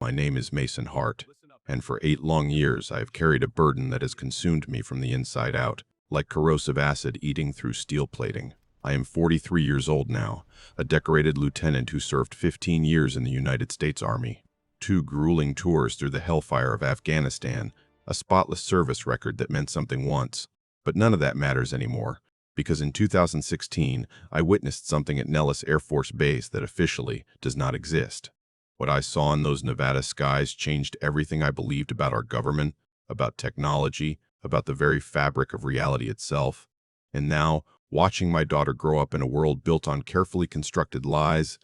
My name is Mason Hart, and for 8 long years I have carried a burden that has consumed me from the inside out, like corrosive acid eating through steel plating. I am 43 years old now, a decorated lieutenant who served 15 years in the United States Army. 2 grueling tours through the hellfire of Afghanistan, a spotless service record that meant something once. But none of that matters anymore, because in 2016 I witnessed something at Nellis Air Force Base that officially does not exist. What I saw in those Nevada skies changed everything I believed about our government, about technology, about the very fabric of reality itself. And now, watching my daughter grow up in a world built on carefully constructed lies,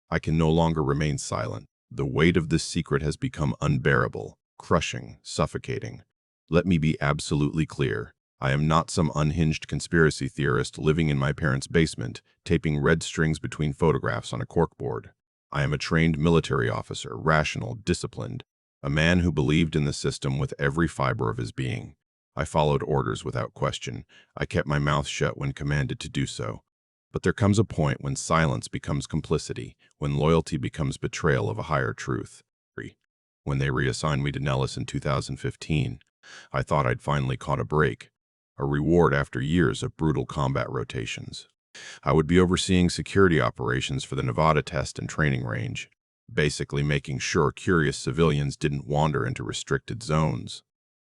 I can no longer remain silent. The weight of this secret has become unbearable, crushing, suffocating. Let me be absolutely clear. I am not some unhinged conspiracy theorist living in my parents' basement, taping red strings between photographs on a corkboard. I am a trained military officer, rational, disciplined, a man who believed in the system with every fiber of his being. I followed orders without question. I kept my mouth shut when commanded to do so. But there comes a point when silence becomes complicity, when loyalty becomes betrayal of a higher truth. When they reassigned me to Nellis in 2015, I thought I'd finally caught a break, a reward after years of brutal combat rotations. I would be overseeing security operations for the Nevada Test and Training Range, basically making sure curious civilians didn't wander into restricted zones.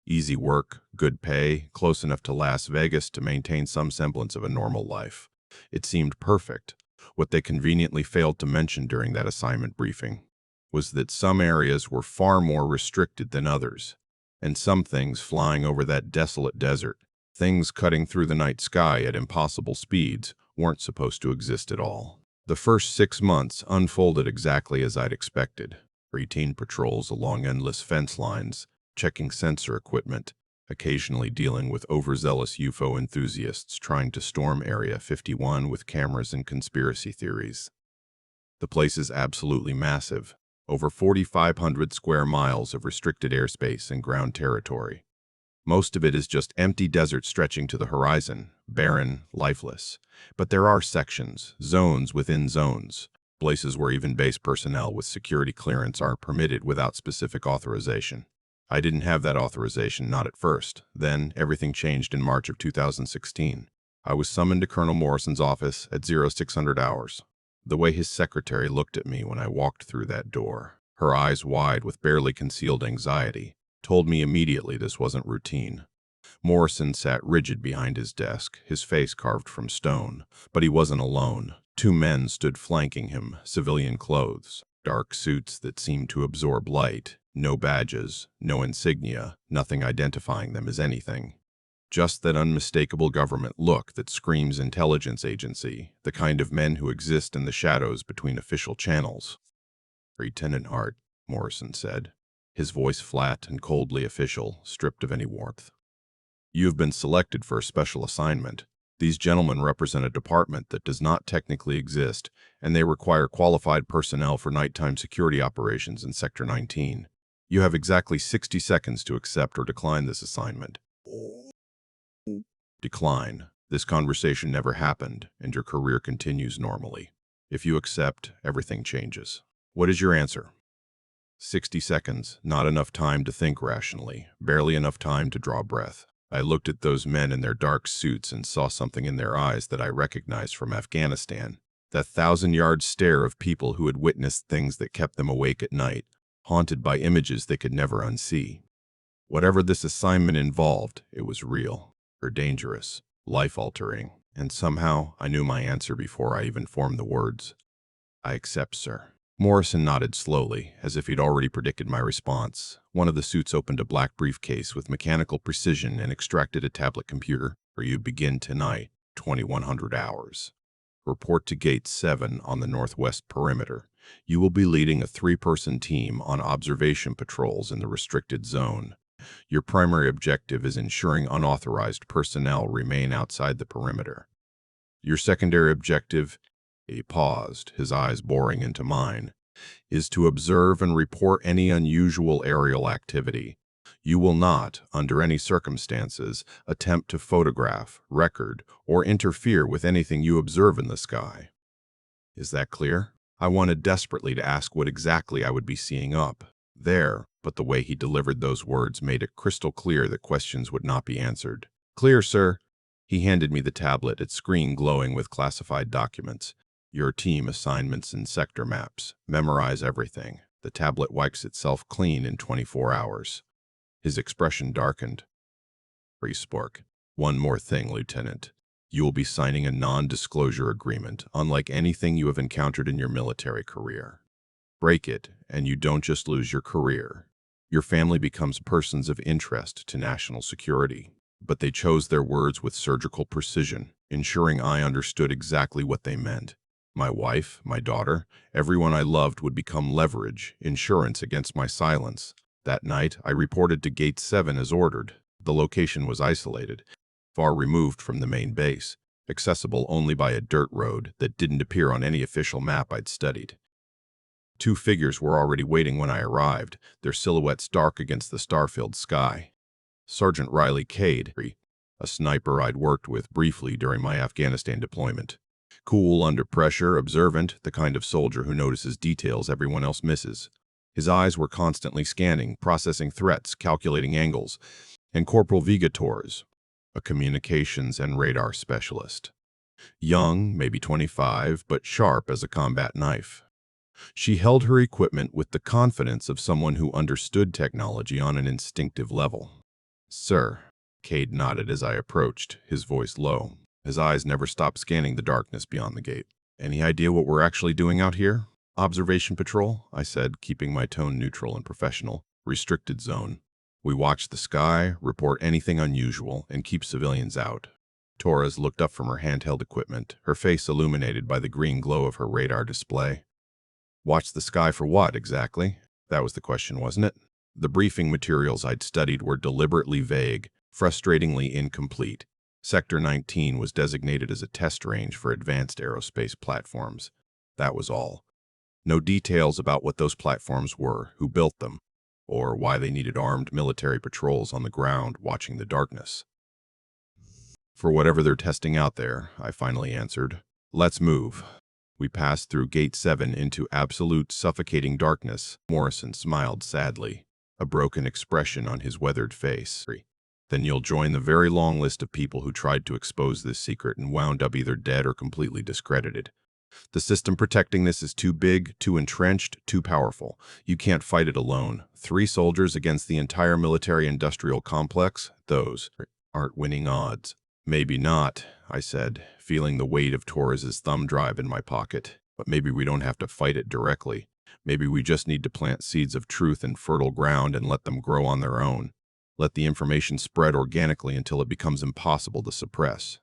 Easy work, good pay, close enough to Las Vegas to maintain some semblance of a normal life. It seemed perfect. What they conveniently failed to mention during that assignment briefing was that some areas were far more restricted than others, and some things flying over that desolate desert, things cutting through the night sky at impossible speeds, weren't supposed to exist at all. The first 6 months unfolded exactly as I'd expected. Routine patrols along endless fence lines, checking sensor equipment, occasionally dealing with overzealous UFO enthusiasts trying to storm Area 51 with cameras and conspiracy theories. The place is absolutely massive, over 4,500 square miles of restricted airspace and ground territory. Most of it is just empty desert stretching to the horizon, barren, lifeless. But there are sections, zones within zones, places where even base personnel with security clearance aren't permitted without specific authorization. I didn't have that authorization, not at first. Then, everything changed in March of 2016. I was summoned to Colonel Morrison's office at 0600 hours. The way his secretary looked at me when I walked through that door, her eyes wide with barely concealed anxiety, told me immediately this wasn't routine. Morrison sat rigid behind his desk, his face carved from stone. But he wasn't alone. 2 men stood flanking him, civilian clothes, dark suits that seemed to absorb light, no badges, no insignia, nothing identifying them as anything. Just that unmistakable government look that screams intelligence agency, the kind of men who exist in the shadows between official channels. "Lieutenant Hart," Morrison said, his voice flat and coldly official, stripped of any warmth. "You have been selected for a special assignment. These gentlemen represent a department that does not technically exist, and they require qualified personnel for nighttime security operations in Sector 19. You have exactly 60 seconds to accept or decline this assignment." Decline. This conversation never happened, and your career continues normally. If you accept, everything changes. What is your answer? 60 seconds, not enough time to think rationally, barely enough time to draw breath. I looked at those men in their dark suits and saw something in their eyes that I recognized from Afghanistan. That 1,000-yard stare of people who had witnessed things that kept them awake at night, haunted by images they could never unsee. Whatever this assignment involved, it was real, or dangerous, life-altering, and somehow I knew my answer before I even formed the words. "I accept, sir." Morrison nodded slowly, as if he'd already predicted my response. One of the suits opened a black briefcase with mechanical precision and extracted a tablet computer. "For you begin tonight, 2100 hours. Report to Gate 7 on the northwest perimeter. You will be leading a 3-person team on observation patrols in the restricted zone. Your primary objective is ensuring unauthorized personnel remain outside the perimeter. Your secondary objective," he paused, his eyes boring into mine, "is to observe and report any unusual aerial activity. You will not, under any circumstances, attempt to photograph, record, or interfere with anything you observe in the sky." Is that clear? I wanted desperately to ask what exactly I would be seeing up. There, but the way he delivered those words made it crystal clear that questions would not be answered. "Clear, sir." He handed me the tablet, its screen glowing with classified documents. "Your team assignments and sector maps. Memorize everything. The tablet wipes itself clean in 24 hours. His expression darkened. He spoke. "One more thing, Lieutenant. You will be signing a non-disclosure agreement, unlike anything you have encountered in your military career. Break it, and you don't just lose your career. Your family becomes persons of interest to national security." But they chose their words with surgical precision, ensuring I understood exactly what they meant. My wife, my daughter, everyone I loved would become leverage, insurance against my silence. That night, I reported to Gate 7 as ordered. The location was isolated, far removed from the main base, accessible only by a dirt road that didn't appear on any official map I'd studied. Two figures were already waiting when I arrived, their silhouettes dark against the star-filled sky. Sergeant Riley Cade, a sniper I'd worked with briefly during my Afghanistan deployment. Cool under pressure, observant, the kind of soldier who notices details everyone else misses. His eyes were constantly scanning, processing threats, calculating angles. And Corporal Viga Torres, a communications and radar specialist. Young, maybe 25, but sharp as a combat knife. She held her equipment with the confidence of someone who understood technology on an instinctive level. "Sir," Cade nodded as I approached, his voice low. His eyes never stopped scanning the darkness beyond the gate. "Any idea what we're actually doing out here?" "Observation patrol," I said, keeping my tone neutral and professional. "Restricted zone. We watch the sky, report anything unusual, and keep civilians out." Torres looked up from her handheld equipment, her face illuminated by the green glow of her radar display. "Watch the sky for what, exactly?" That was the question, wasn't it? The briefing materials I'd studied were deliberately vague, frustratingly incomplete. Sector 19 was designated as a test range for advanced aerospace platforms. That was all. No details about what those platforms were, who built them, or why they needed armed military patrols on the ground watching the darkness. "For whatever they're testing out there," I finally answered. "Let's move." We passed through Gate 7 into absolute suffocating darkness. Morrison smiled sadly, a broken expression on his weathered face. "Then you'll join the very long list of people who tried to expose this secret and wound up either dead or completely discredited. The system protecting this is too big, too entrenched, too powerful. You can't fight it alone. 3 soldiers against the entire military-industrial complex? Those aren't winning odds." "Maybe not," I said, feeling the weight of Torres's thumb drive in my pocket. "But maybe we don't have to fight it directly. Maybe we just need to plant seeds of truth in fertile ground and let them grow on their own. Let the information spread organically until it becomes impossible to suppress."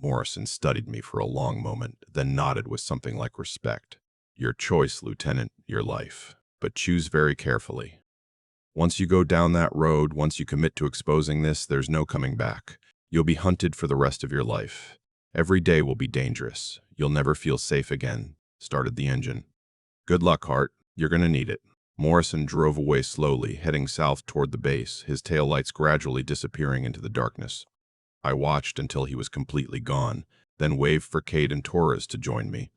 Morrison studied me for a long moment, then nodded with something like respect. "Your choice, Lieutenant, your life. But choose very carefully. Once you go down that road, once you commit to exposing this, there's no coming back. You'll be hunted for the rest of your life. Every day will be dangerous. You'll never feel safe again." Started the engine. "Good luck, Hart. You're gonna need it." Morrison drove away slowly, heading south toward the base, his taillights gradually disappearing into the darkness. I watched until he was completely gone, then waved for Cade and Torres to join me.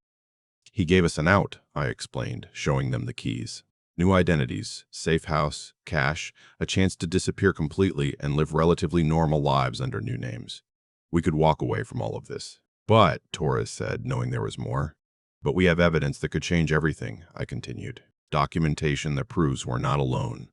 "He gave us an out," I explained, showing them the keys. "New identities, safe house, cash, a chance to disappear completely and live relatively normal lives under new names. We could walk away from all of this." "But," Torres said, knowing there was more. "But we have evidence that could change everything," I continued. "Documentation that proves we're not alone.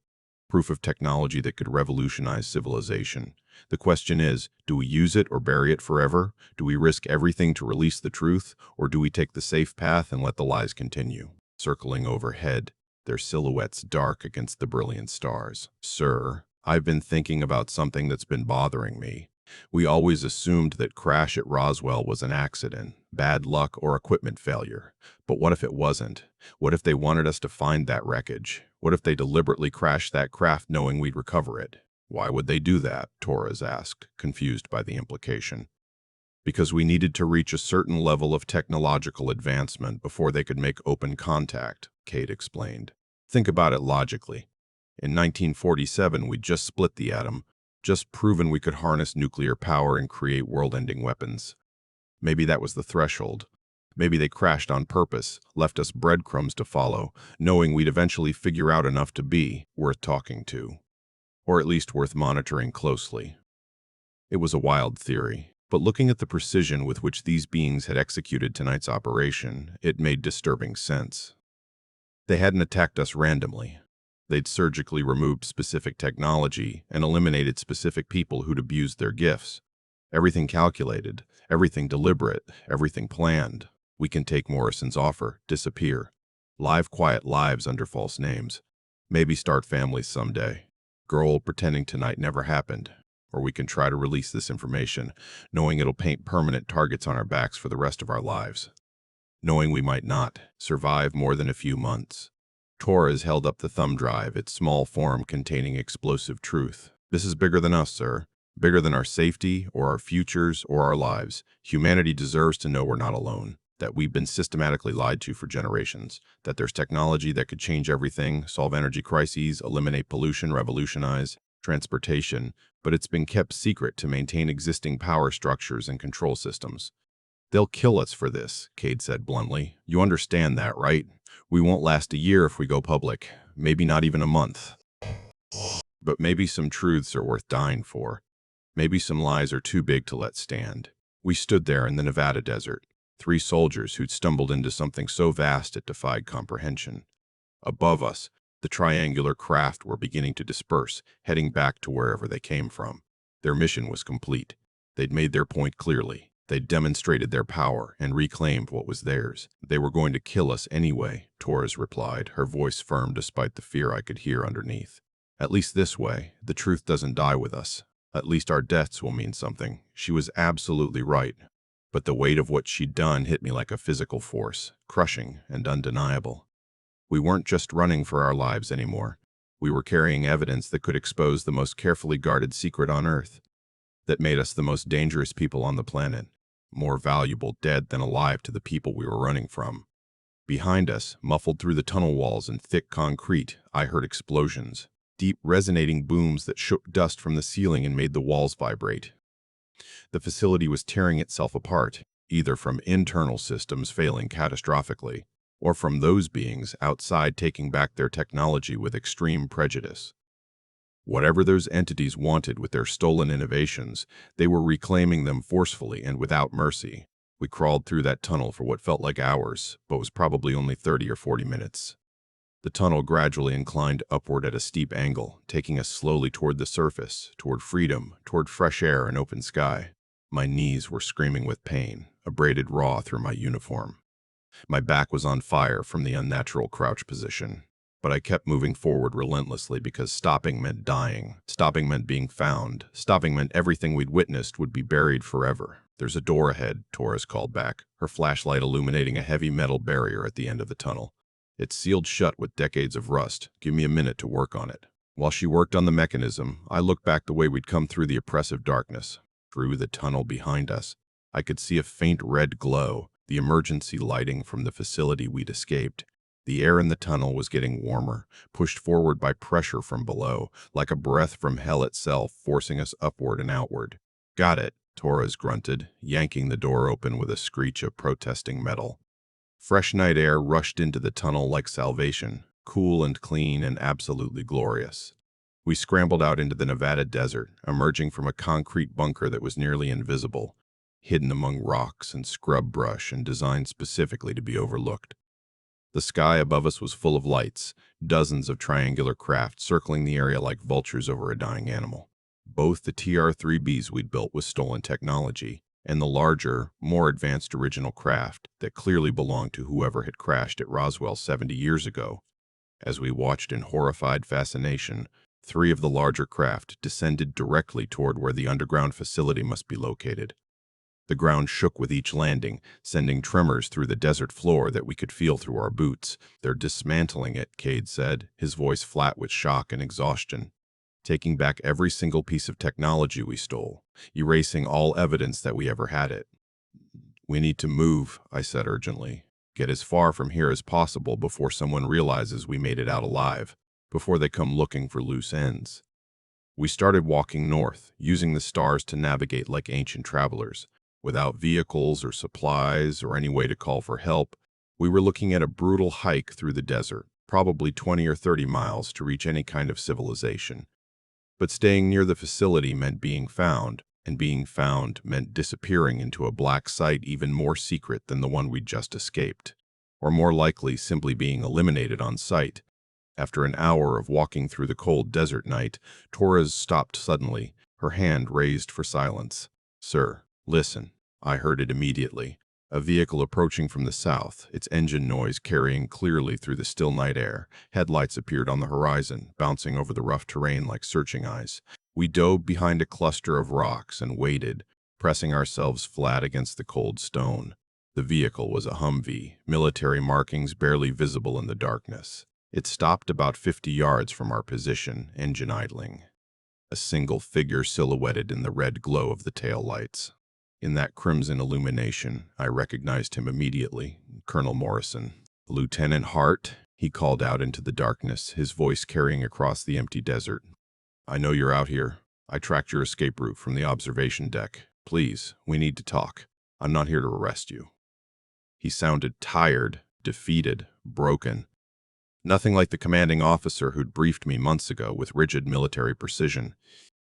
Proof of technology that could revolutionize civilization. The question is, do we use it or bury it forever? Do we risk everything to release the truth, or do we take the safe path and let the lies continue?" Circling overhead, their silhouettes dark against the brilliant stars. "Sir, I've been thinking about something that's been bothering me. We always assumed that crash at Roswell was an accident, bad luck, or equipment failure. But what if it wasn't? What if they wanted us to find that wreckage? What if they deliberately crashed that craft knowing we'd recover it?" "Why would they do that?" Torres asked, confused by the implication. "Because we needed to reach a certain level of technological advancement before they could make open contact," Cade explained. "Think about it logically. In 1947, we'd just split the atom, just proven we could harness nuclear power and create world-ending weapons. Maybe that was the threshold. Maybe they crashed on purpose, left us breadcrumbs to follow, knowing we'd eventually figure out enough to be worth talking to, or at least worth monitoring closely. It was a wild theory, but looking at the precision with which these beings had executed tonight's operation, it made disturbing sense. They hadn't attacked us randomly. They'd surgically removed specific technology and eliminated specific people who'd abused their gifts. Everything calculated, everything deliberate, everything planned. We can take Morrison's offer, disappear, live quiet lives under false names, maybe start families someday, grow old pretending tonight never happened, or we can try to release this information, knowing it'll paint permanent targets on our backs for the rest of our lives, knowing we might not survive more than a few months. Torres held up the thumb drive, its small form containing explosive truth. This is bigger than us, sir. Bigger than our safety, or our futures, or our lives. Humanity deserves to know we're not alone, that we've been systematically lied to for generations, that there's technology that could change everything, solve energy crises, eliminate pollution, revolutionize transportation, but it's been kept secret to maintain existing power structures and control systems. They'll kill us for this, Cade said bluntly. You understand that, right? We won't last a year if we go public, maybe not even a month. But maybe some truths are worth dying for. Maybe some lies are too big to let stand. We stood there in the Nevada desert, 3 soldiers who'd stumbled into something so vast it defied comprehension. Above us, the triangular craft were beginning to disperse, heading back to wherever they came from. Their mission was complete. They'd made their point clearly. They'd demonstrated their power and reclaimed what was theirs. They were going to kill us anyway, Torres replied, her voice firm despite the fear I could hear underneath. At least this way, the truth doesn't die with us. At least our deaths will mean something. She was absolutely right. But the weight of what she'd done hit me like a physical force, crushing and undeniable. We weren't just running for our lives anymore. We were carrying evidence that could expose the most carefully guarded secret on Earth, that made us the most dangerous people on the planet, more valuable dead than alive to the people we were running from. Behind us, muffled through the tunnel walls and thick concrete, I heard explosions, deep resonating booms that shook dust from the ceiling and made the walls vibrate. The facility was tearing itself apart, either from internal systems failing catastrophically, or from those beings outside taking back their technology with extreme prejudice. Whatever those entities wanted with their stolen innovations, they were reclaiming them forcefully and without mercy. We crawled through that tunnel for what felt like hours, but was probably only 30 or 40 minutes. The tunnel gradually inclined upward at a steep angle, taking us slowly toward the surface, toward freedom, toward fresh air and open sky. My knees were screaming with pain, abraded raw through my uniform. My back was on fire from the unnatural crouch position. But I kept moving forward relentlessly because stopping meant dying. Stopping meant being found. Stopping meant everything we'd witnessed would be buried forever. There's a door ahead, Torres called back, her flashlight illuminating a heavy metal barrier at the end of the tunnel. It's sealed shut with decades of rust. Give me a minute to work on it. While she worked on the mechanism, I looked back the way we'd come through the oppressive darkness. Through the tunnel behind us, I could see a faint red glow, the emergency lighting from the facility we'd escaped. The air in the tunnel was getting warmer, pushed forward by pressure from below, like a breath from hell itself, forcing us upward and outward. Got it, Torres grunted, yanking the door open with a screech of protesting metal. Fresh night air rushed into the tunnel like salvation, cool and clean and absolutely glorious. We scrambled out into the Nevada desert, emerging from a concrete bunker that was nearly invisible, hidden among rocks and scrub brush and designed specifically to be overlooked. The sky above us was full of lights, dozens of triangular craft circling the area like vultures over a dying animal. Both the TR-3Bs we'd built with stolen technology, and the larger, more advanced original craft that clearly belonged to whoever had crashed at Roswell 70 years ago. As we watched in horrified fascination, 3 of the larger craft descended directly toward where the underground facility must be located. The ground shook with each landing, sending tremors through the desert floor that we could feel through our boots. They're dismantling it, Cade said, his voice flat with shock and exhaustion. Taking back every single piece of technology we stole, erasing all evidence that we ever had it. We need to move, I said urgently. Get as far from here as possible before someone realizes we made it out alive, before they come looking for loose ends. We started walking north, using the stars to navigate like ancient travelers. Without vehicles or supplies or any way to call for help, we were looking at a brutal hike through the desert, probably 20 or 30 miles to reach any kind of civilization. But staying near the facility meant being found, and being found meant disappearing into a black site even more secret than the one we'd just escaped, or more likely simply being eliminated on sight. After an hour of walking through the cold desert night, Torres stopped suddenly, her hand raised for silence. "Sir, listen." I heard it immediately. A vehicle approaching from the south, its engine noise carrying clearly through the still night air. Headlights appeared on the horizon, bouncing over the rough terrain like searching eyes. We dove behind a cluster of rocks and waited, pressing ourselves flat against the cold stone. The vehicle was a Humvee, military markings barely visible in the darkness. It stopped about 50 yards from our position, engine idling. A single figure silhouetted in the red glow of the taillights. In that crimson illumination, I recognized him immediately, Colonel Morrison. "Lieutenant Hart," he called out into the darkness, his voice carrying across the empty desert. "I know you're out here. I tracked your escape route from the observation deck. Please, we need to talk. I'm not here to arrest you." He sounded tired, defeated, broken. Nothing like the commanding officer who'd briefed me months ago with rigid military precision.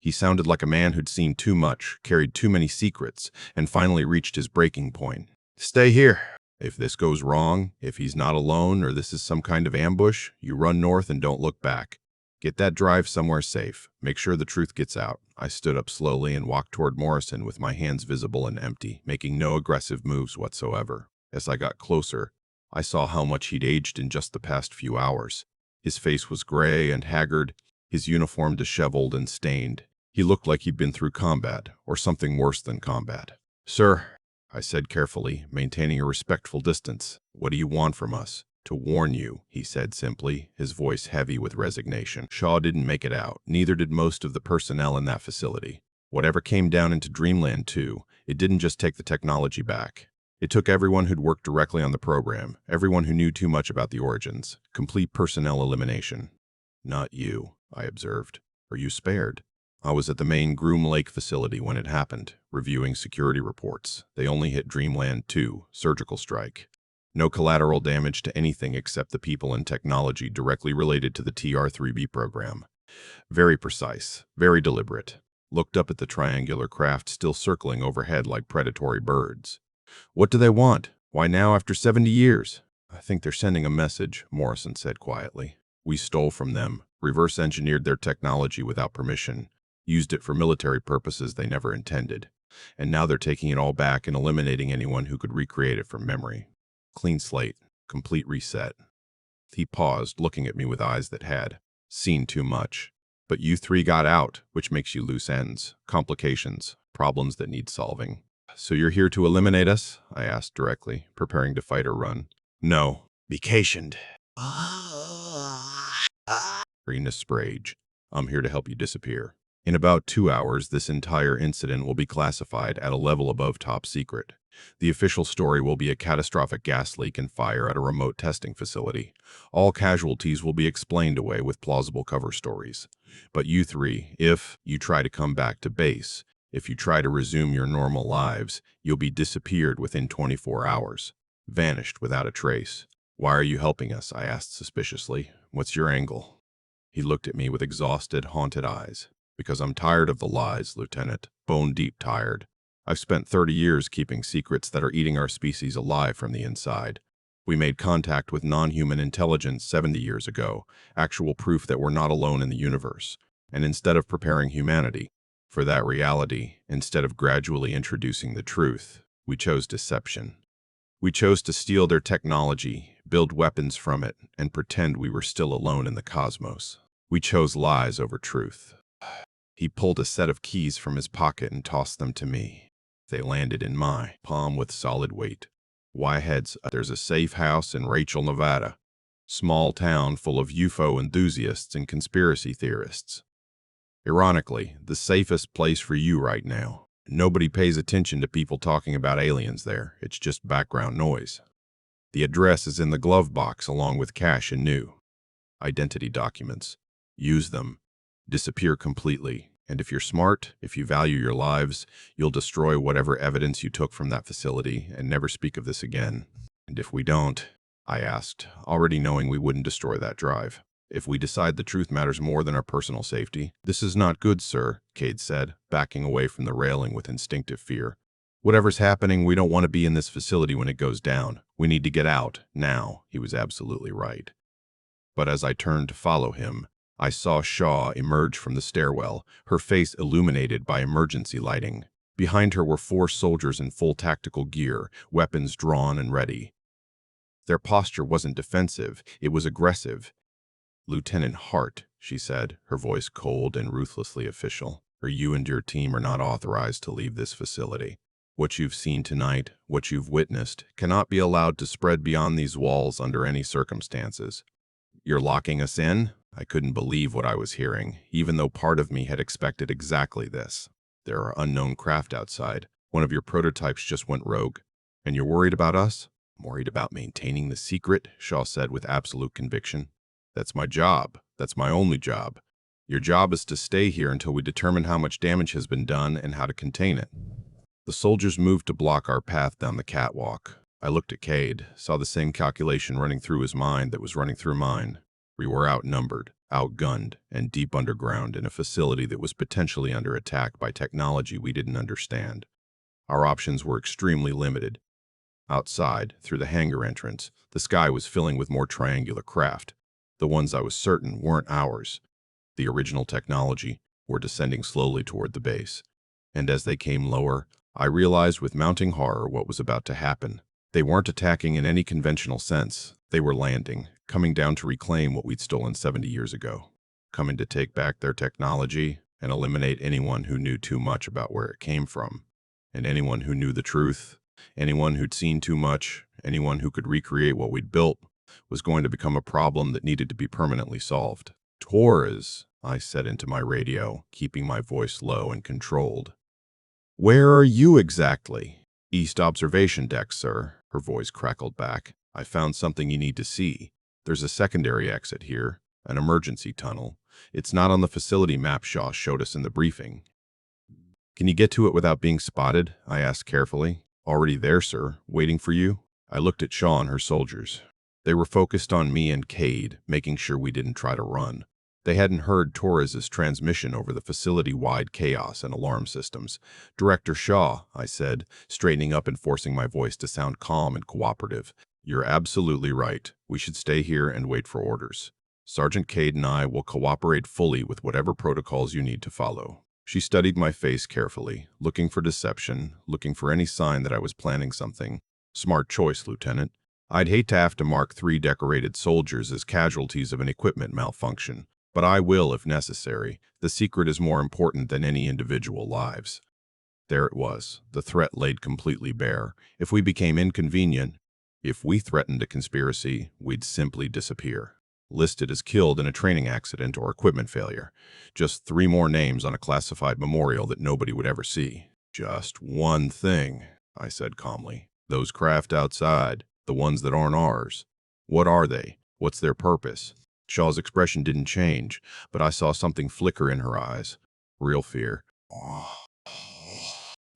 He sounded like a man who'd seen too much, carried too many secrets, and finally reached his breaking point. "Stay here. If this goes wrong, if he's not alone or this is some kind of ambush, you run north and don't look back. Get that drive somewhere safe. Make sure the truth gets out." I stood up slowly and walked toward Morrison with my hands visible and empty, making no aggressive moves whatsoever. As I got closer, I saw how much he'd aged in just the past few hours. His face was gray and haggard, his uniform disheveled and stained. He looked like he'd been through combat, or something worse than combat. "Sir," I said carefully, maintaining a respectful distance, "what do you want from us?" "To warn you," he said simply, his voice heavy with resignation. "Shaw didn't make it out, neither did most of the personnel in that facility. Whatever came down into Dreamland Two, it didn't just take the technology back. It took everyone who'd worked directly on the program, everyone who knew too much about the origins. Complete personnel elimination." "Not you," I observed. "Are you spared?" "I was at the main Groom Lake facility when it happened, reviewing security reports. They only hit Dreamland 2, surgical strike. No collateral damage to anything except the people and technology directly related to the TR-3B program. Very precise, very deliberate." Looked up at the triangular craft still circling overhead like predatory birds. "What do they want? Why now after 70 years? "I think they're sending a message," Morrison said quietly. "We stole from them, reverse-engineered their technology without permission, used it for military purposes they never intended. And now they're taking it all back and eliminating anyone who could recreate it from memory. Clean slate, complete reset." He paused, looking at me with eyes that had seen too much. "But you three got out, which makes you loose ends, complications, problems that need solving." "So you're here to eliminate us?" I asked directly, preparing to fight or run. "No. Be patient." Rena Sprage. "I'm here to help you disappear. In about 2 hours, this entire incident will be classified at a level above top secret. The official story will be a catastrophic gas leak and fire at a remote testing facility. All casualties will be explained away with plausible cover stories. But you three, if you try to come back to base, if you try to resume your normal lives, you'll be disappeared within 24 hours. Vanished without a trace." "Why are you helping us?" I asked suspiciously. "What's your angle?" He looked at me with exhausted, haunted eyes. "Because I'm tired of the lies, Lieutenant. Bone-deep tired. I've spent 30 years keeping secrets that are eating our species alive from the inside. We made contact with non-human intelligence 70 years ago, actual proof that we're not alone in the universe. And instead of preparing humanity for that reality, instead of gradually introducing the truth, we chose deception. We chose to steal their technology, build weapons from it, and pretend we were still alone in the cosmos. We chose lies over truth." He pulled a set of keys from his pocket and tossed them to me. They landed in my palm with solid weight. "Why, there's a safe house in Rachel, Nevada. Small town full of UFO enthusiasts and conspiracy theorists. Ironically, the safest place for you right now. Nobody pays attention to people talking about aliens there. It's just background noise. The address is in the glove box along with cash and new identity documents. Use them. Disappear completely, And if you're smart, if you value your lives, you'll destroy whatever evidence you took from that facility and never speak of this again. And if we don't, I asked, already knowing we wouldn't destroy that drive. If we decide the truth matters more than our personal safety. This is not good, sir, Cade said, backing away from the railing with instinctive fear. Whatever's happening, we don't want to be in this facility when it goes down. We need to get out, now. He was absolutely right. But as I turned to follow him, I saw Shaw emerge from the stairwell, her face illuminated by emergency lighting. Behind her were 4 soldiers in full tactical gear, weapons drawn and ready. Their posture wasn't defensive, it was aggressive. "Lieutenant Hart," she said, her voice cold and ruthlessly official, "you and your team are not authorized to leave this facility. What you've seen tonight, what you've witnessed, cannot be allowed to spread beyond these walls under any circumstances." "You're locking us in?" I couldn't believe what I was hearing, even though part of me had expected exactly this. "There are unknown craft outside. One of your prototypes just went rogue. And you're worried about us?" "I'm worried about maintaining the secret," Shaw said with absolute conviction. "That's my job. That's my only job. Your job is to stay here until we determine how much damage has been done and how to contain it." The soldiers moved to block our path down the catwalk. I looked at Cade, saw the same calculation running through his mind that was running through mine. We were outnumbered, outgunned, and deep underground in a facility that was potentially under attack by technology we didn't understand. Our options were extremely limited. Outside, through the hangar entrance, the sky was filling with more triangular craft. The ones I was certain weren't ours. The original technology were descending slowly toward the base. And as they came lower, I realized with mounting horror what was about to happen. They weren't attacking in any conventional sense. They were landing, coming down to reclaim what we'd stolen 70 years ago, coming to take back their technology and eliminate anyone who knew too much about where it came from. And anyone who knew the truth, anyone who'd seen too much, anyone who could recreate what we'd built, was going to become a problem that needed to be permanently solved. "Torres," I said into my radio, keeping my voice low and controlled. "Where are you exactly?" "East observation deck, sir," her voice crackled back. "I found something you need to see. There's a secondary exit here, an emergency tunnel. It's not on the facility map Shaw showed us in the briefing." "Can you get to it without being spotted?" I asked carefully. "Already there, sir, waiting for you." I looked at Shaw and her soldiers. They were focused on me and Cade, making sure we didn't try to run. They hadn't heard Torres's transmission over the facility-wide chaos and alarm systems. "Director Shaw," I said, straightening up and forcing my voice to sound calm and cooperative. "You're absolutely right. We should stay here and wait for orders. Sergeant Cade and I will cooperate fully with whatever protocols you need to follow." She studied my face carefully, looking for deception, looking for any sign that I was planning something. "Smart choice, Lieutenant. I'd hate to have to mark 3 decorated soldiers as casualties of an equipment malfunction, but I will if necessary. The secret is more important than any individual lives." There it was, the threat laid completely bare. If we became inconvenient, if we threatened a conspiracy, we'd simply disappear. Listed as killed in a training accident or equipment failure. Just 3 more names on a classified memorial that nobody would ever see. "Just one thing," I said calmly. "Those craft outside, the ones that aren't ours. What are they? What's their purpose?" Shaw's expression didn't change, but I saw something flicker in her eyes. Real fear.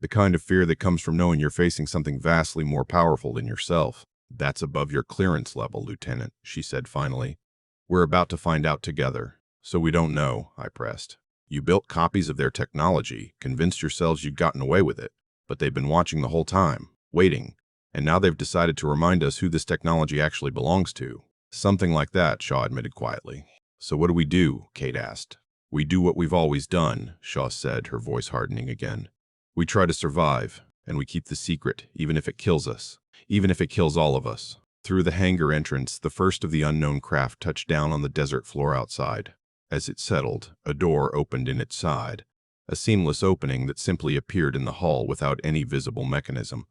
The kind of fear that comes from knowing you're facing something vastly more powerful than yourself. "That's above your clearance level, Lieutenant," she said finally. "We're about to find out together." "So we don't know," I pressed. "You built copies of their technology, convinced yourselves you'd gotten away with it, but they've been watching the whole time, waiting, and now they've decided to remind us who this technology actually belongs to." "Something like that," Shaw admitted quietly. "So what do we do?" Cade asked. "We do what we've always done," Shaw said, her voice hardening again. "We try to survive, and we keep the secret, even if it kills us, even if it kills all of us." Through the hangar entrance, the first of the unknown craft touched down on the desert floor outside. As it settled, a door opened in its side, a seamless opening that simply appeared in the hull without any visible mechanism.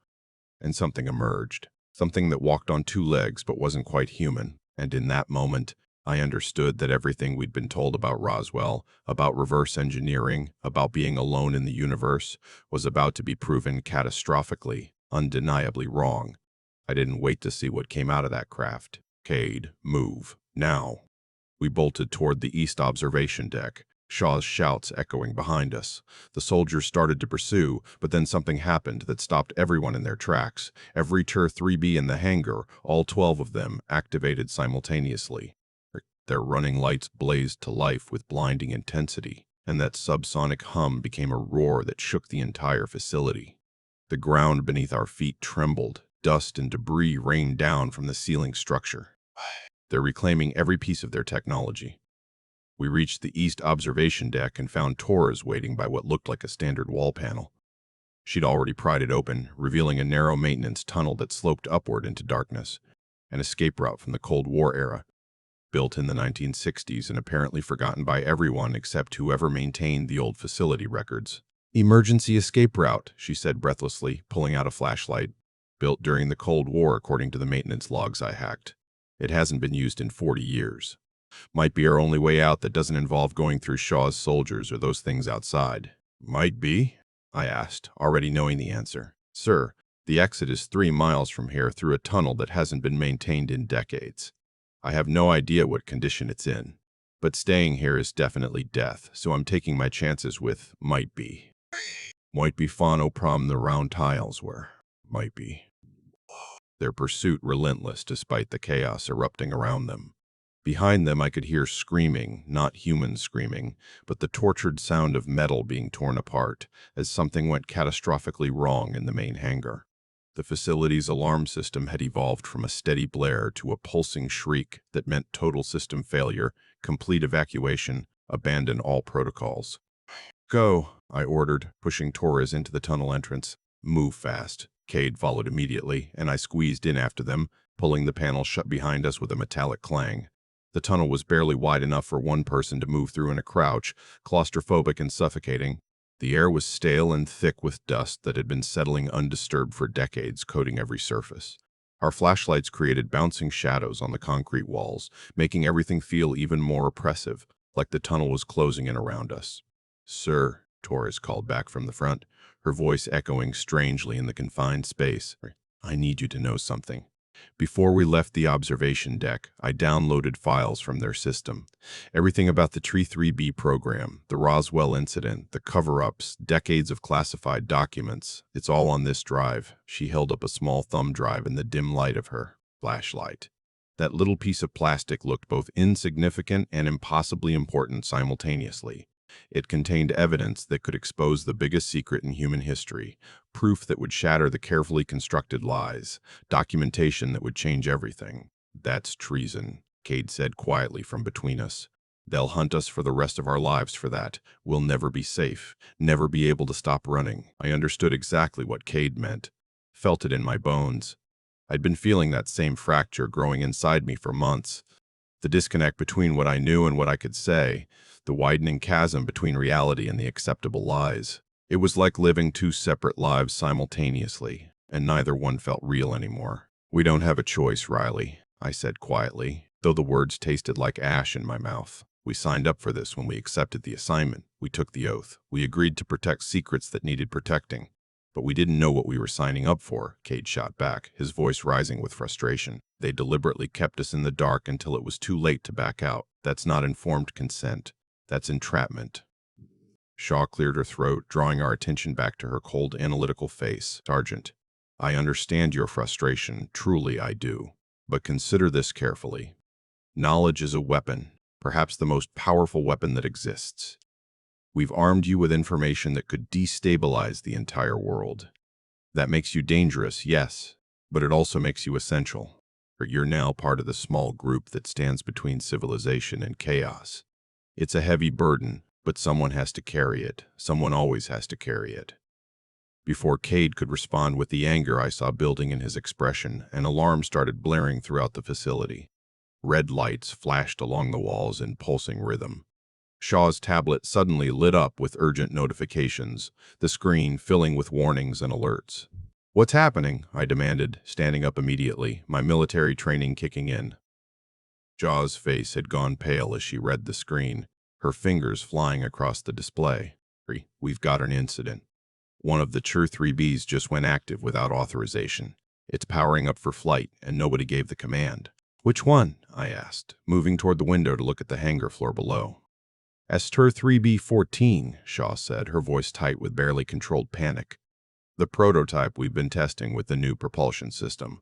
And something emerged, something that walked on 2 legs but wasn't quite human. And in that moment, I understood that everything we'd been told about Roswell, about reverse engineering, about being alone in the universe, was about to be proven catastrophically, undeniably wrong. I didn't wait to see what came out of that craft. "Cade, move. Now." We bolted toward the east observation deck. Shaw's shouts echoing behind us. The soldiers started to pursue, but then something happened that stopped everyone in their tracks. Every TR-3B in the hangar, all 12 of them, activated simultaneously. Their running lights blazed to life with blinding intensity, and that subsonic hum became a roar that shook the entire facility. The ground beneath our feet trembled. Dust and debris rained down from the ceiling structure. They're reclaiming every piece of their technology. We reached the east observation deck and found Torres waiting by what looked like a standard wall panel. She'd already pried it open, revealing a narrow maintenance tunnel that sloped upward into darkness, an escape route from the Cold War era, built in the 1960s and apparently forgotten by everyone except whoever maintained the old facility records. "Emergency escape route," she said breathlessly, pulling out a flashlight. "Built during the Cold War according to the maintenance logs I hacked. It hasn't been used in 40 years. Might be our only way out that doesn't involve going through Shaw's soldiers or those things outside." "Might be?" I asked, already knowing the answer. "Sir, the exit is 3 miles from here through a tunnel that hasn't been maintained in decades. I have no idea what condition it's in, but staying here is definitely death, so I'm taking my chances with might be. Might be prom the round tiles were. Might be." Their pursuit relentless despite the chaos erupting around them. Behind them I could hear screaming, not human screaming, but the tortured sound of metal being torn apart, as something went catastrophically wrong in the main hangar. The facility's alarm system had evolved from a steady blare to a pulsing shriek that meant total system failure, complete evacuation, abandon all protocols. "Go," I ordered, pushing Torres into the tunnel entrance. "Move fast." Cade followed immediately, and I squeezed in after them, pulling the panel shut behind us with a metallic clang. The tunnel was barely wide enough for one person to move through in a crouch, claustrophobic and suffocating. The air was stale and thick with dust that had been settling undisturbed for decades, coating every surface. Our flashlights created bouncing shadows on the concrete walls, making everything feel even more oppressive, like the tunnel was closing in around us. "Sir," Torres called back from the front, her voice echoing strangely in the confined space, "I need you to know something." Before we left the observation deck, I downloaded files from their system. Everything about the TR-3B program, the Roswell incident, the cover-ups, decades of classified documents. It's all on this drive. She held up a small thumb drive in the dim light of her flashlight. That little piece of plastic looked both insignificant and impossibly important simultaneously. It contained evidence that could expose the biggest secret in human history, proof that would shatter the carefully constructed lies, documentation that would change everything. "That's treason," Cade said quietly from between us. "They'll hunt us for the rest of our lives for that. We'll never be safe, never be able to stop running." I understood exactly what Cade meant, felt it in my bones. I'd been feeling that same fracture growing inside me for months. The disconnect between what I knew and what I could say, the widening chasm between reality and the acceptable lies. It was like living 2 separate lives simultaneously, and neither one felt real anymore. "We don't have a choice, Riley," I said quietly, though the words tasted like ash in my mouth. "We signed up for this when we accepted the assignment. We took the oath. We agreed to protect secrets that needed protecting. But we didn't know what we were signing up for," Cade shot back, his voice rising with frustration. "They deliberately kept us in the dark until it was too late to back out. That's not informed consent. That's entrapment." Shaw cleared her throat, drawing our attention back to her cold, analytical face. "Sergeant, I understand your frustration. Truly, I do. But consider this carefully. Knowledge is a weapon, perhaps the most powerful weapon that exists. We've armed you with information that could destabilize the entire world. That makes you dangerous, yes, but it also makes you essential. You're now part of the small group that stands between civilization and chaos. It's a heavy burden, but someone has to carry it. Someone always has to carry it." Before Cade could respond with the anger I saw building in his expression, an alarm started blaring throughout the facility. Red lights flashed along the walls in pulsing rhythm. Shaw's tablet suddenly lit up with urgent notifications, the screen filling with warnings and alerts. "What's happening?" I demanded, standing up immediately, my military training kicking in. Shaw's face had gone pale as she read the screen, her fingers flying across the display. "We've got an incident. One of the TR-3Bs just went active without authorization. It's powering up for flight, and nobody gave the command." "Which one?" I asked, moving toward the window to look at the hangar floor below. TR-3B 14, Shaw said, her voice tight with barely controlled panic. The prototype we've been testing with the new propulsion system.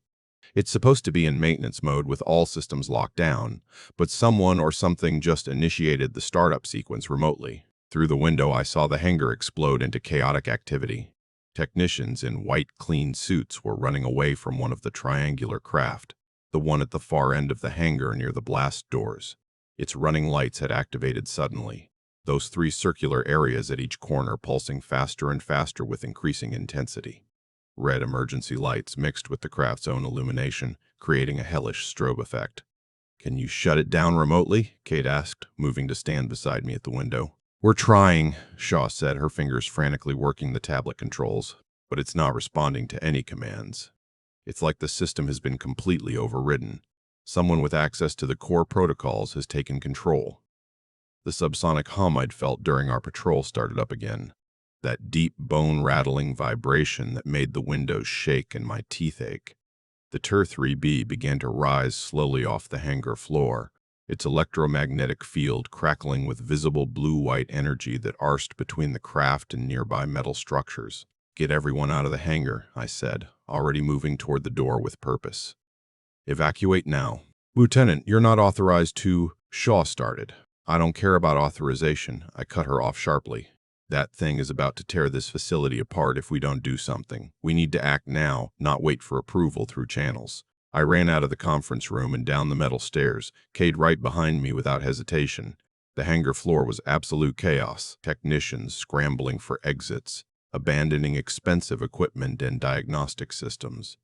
It's supposed to be in maintenance mode with all systems locked down, but someone or something just initiated the startup sequence remotely. Through the window, I saw the hangar explode into chaotic activity. Technicians in white, clean suits were running away from one of the triangular craft, the one at the far end of the hangar near the blast doors. Its running lights had activated suddenly, those three circular areas at each corner pulsing faster and faster with increasing intensity. Red emergency lights mixed with the craft's own illumination, creating a hellish strobe effect. "Can you shut it down remotely?" Kate asked, moving to stand beside me at the window. "We're trying," Shaw said, her fingers frantically working the tablet controls, "but it's not responding to any commands. It's like the system has been completely overridden. Someone with access to the core protocols has taken control." The subsonic hum I'd felt during our patrol started up again. That deep, bone-rattling vibration that made the windows shake and my teeth ache. The TR-3B began to rise slowly off the hangar floor, its electromagnetic field crackling with visible blue-white energy that arsed between the craft and nearby metal structures. "Get everyone out of the hangar," I said, already moving toward the door with purpose. "Evacuate now." "Lieutenant, you're not authorized to—" Shaw started. "I don't care about authorization," I cut her off sharply. "That thing is about to tear this facility apart if we don't do something. We need to act now, not wait for approval through channels." I ran out of the conference room and down the metal stairs, Cade right behind me without hesitation. The hangar floor was absolute chaos, technicians scrambling for exits, abandoning expensive equipment and diagnostic systems.